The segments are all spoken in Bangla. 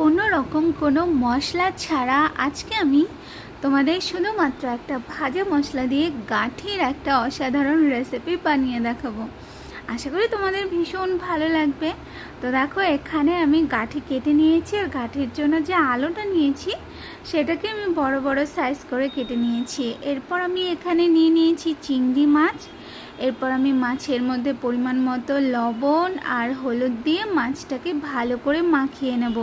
কোনো রকম কোনো মশলা ছাড়া আজকে আমি তোমাদের শুধুমাত্র একটা ভাজা মশলা দিয়ে গাঁঠির একটা অসাধারণ রেসিপি বানিয়ে দেখাবো। আশা করি তোমাদের ভীষণ ভালো লাগবে। তো দেখো, এখানে আমি গাঁঠি কেটে নিয়েছি, আর গাঁঠির জন্য যে আলুটা নিয়েছি সেটাকে আমি বড় বড় সাইজ করে কেটে নিয়েছি। এরপর আমি এখানে নিয়ে নিয়েছি চিংড়ি মাছ। এরপর আমি মাছের মধ্যে পরিমাণ মতো লবণ আর হলুদ দিয়ে মাছটাকে ভালো করে মাখিয়ে নেব।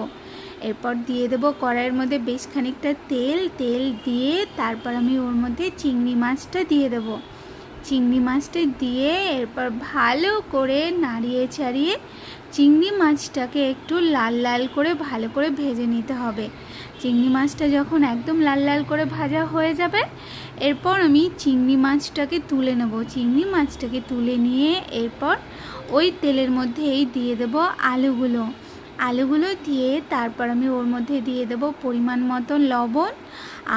এরপর দিয়ে দেবো কড়াইয়ের মধ্যে বেশ খানিকটা তেল দিয়ে তারপর আমি ওর মধ্যে চিংড়ি মাছটা দিয়ে দেবো। চিংড়ি মাছটা দিয়ে এরপর ভালো করে নাড়িয়ে ছাড়িয়ে চিংড়ি মাছটাকে একটু লাল লাল করে ভালো করে ভেজে নিতে হবে। চিংড়ি মাছটা যখন একদম লাল লাল করে ভাজা হয়ে যাবে, এরপর আমি চিংড়ি মাছটাকে তুলে নেব। চিংড়ি মাছটাকে তুলে নিয়ে এরপর ওই তেলের মধ্যেই দিয়ে দেবো আলুগুলো দিয়ে তারপর আমি ওর মধ্যে দিয়ে দেব পরিমাণ মতো লবণ,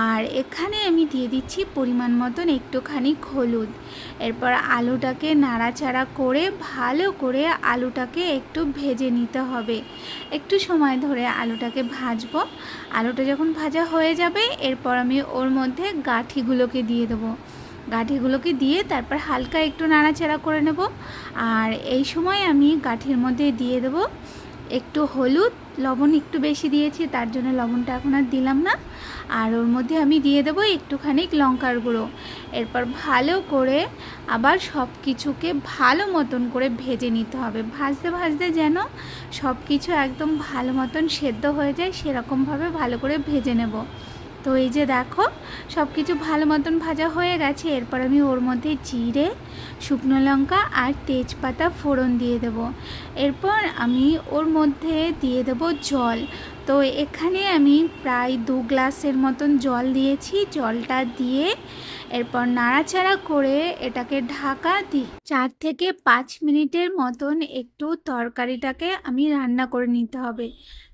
আর এখানে আমি দিয়ে দিচ্ছি পরিমাণ মতন একটুখানি হলুদ। এরপর আলুটাকে নাড়াচাড়া করে ভালো করে আলুটাকে একটু ভেজে নিতে হবে। একটু সময় ধরে আলুটাকে ভাজবো। আলুটা যখন ভাজা হয়ে যাবে, এরপর আমি ওর মধ্যে গাঁঠিগুলোকে দিয়ে দেবো। গাঁঠিগুলোকে দিয়ে তারপর হালকা একটু নাড়াচাড়া করে নেব। আর এই সময় আমি গাঁঠির মধ্যে দিয়ে দেবো একটু হলুদ, লবণ একটু বেশি দিয়েছি তার জন্য লবণটা এখন আর দিলাম না। আর ওর মধ্যে আমি দিয়ে দেবো একটুখানি লঙ্কার গুঁড়ো। এরপর ভালো করে আবার সব কিছুকে ভালো মতন করে ভেজে নিতে হবে। ভাজতে ভাজতে যেন সব কিছু একদম ভালো মতন সেদ্ধ হয়ে যায়, সেরকমভাবে ভালো করে ভেজে নেব। তো এই যে দেখো, সব কিছু ভালো মতন ভাজা হয়ে গেছে। এরপর আমি ওর মধ্যে জিরে, শুকনো লঙ্কা আর তেজপাতা ফোড়ন দিয়ে দেব। এরপর আমি ওর মধ্যে দিয়ে দেব জল। তো এখানে আমি প্রায় 2 গ্লাসের মতন জল দিয়েছি। জলটা দিয়ে এরপর নাড়াচাড়া করে এটাকে ঢাকা দিই 4 থেকে 5 মিনিটের মতন একটু তরকারিটাকে আমি রান্না করে নিতে হবে।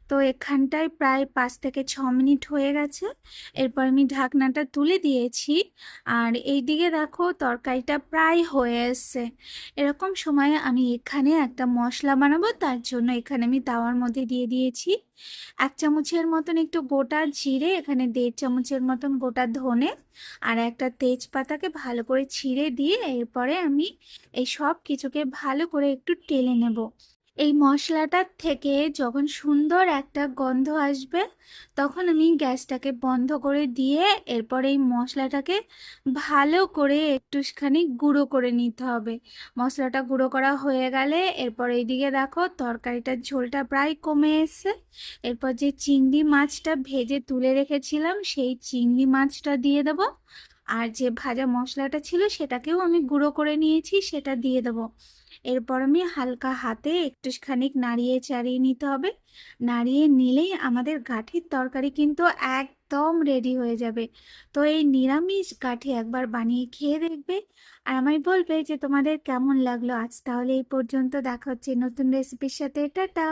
তো এখানটায় প্রায় 5 থেকে 6 মিনিট হয়ে গেছে। এরপর আমি ঢাকনাটা তুলে দিয়েছি। আর এই দিকে দেখো তরকারিটা প্রায় হয়ে এসছে। এরকম সময় আমি এখানে একটা মশলা বানাবো, তার জন্য এখানে আমি তাওয়ার মধ্যে দিয়ে দিয়েছি 1 চামচের মতন একটু গোটা জিরে, এখানে 1.5 চামচের মতন গোটা ধনে, আর একটা তেজপাতাকে ভালো করে ছিঁড়ে দিয়ে এরপরে আমি এই সব কিছুকে ভালো করে একটু টেলে নেব। এই মশলাটার থেকে যখন সুন্দর একটা গন্ধ আসবে, তখন আমি গ্যাসটাকে বন্ধ করে দিয়ে এরপর এই মশলাটাকে ভালো করে একটুখানি গুঁড়ো করে নিতে হবে। মশলাটা গুঁড়ো করা হয়ে গেলে এরপর এইদিকে দেখো তরকারিটার ঝোলটা প্রায় কমে এসছে। এরপর যে চিংড়ি মাছটা ভেজে তুলে রেখেছিলাম সেই চিংড়ি মাছটা দিয়ে দেবো। আর যে ভাজা মশলাটা ছিল সেটাকেও আমি গুঁড়ো করে নিয়েছি, সেটা দিয়ে দেবো। এরপর আমি হালকা হাতে একটুখানি নাড়িয়ে চাড়িয়ে নিতে হবে। নাড়িয়ে নিলেই আমাদের গাঁঠির তরকারি কিন্তু একদম রেডি হয়ে যাবে। তো এই নিরামিষ গাঁঠি একবার বানিয়ে খেয়ে দেখবে, আর আমায় বলবে যে তোমাদের কেমন লাগলো। আজ তাহলে এই পর্যন্ত, দেখা হচ্ছে নতুন রেসিপির সাথে। টাটা।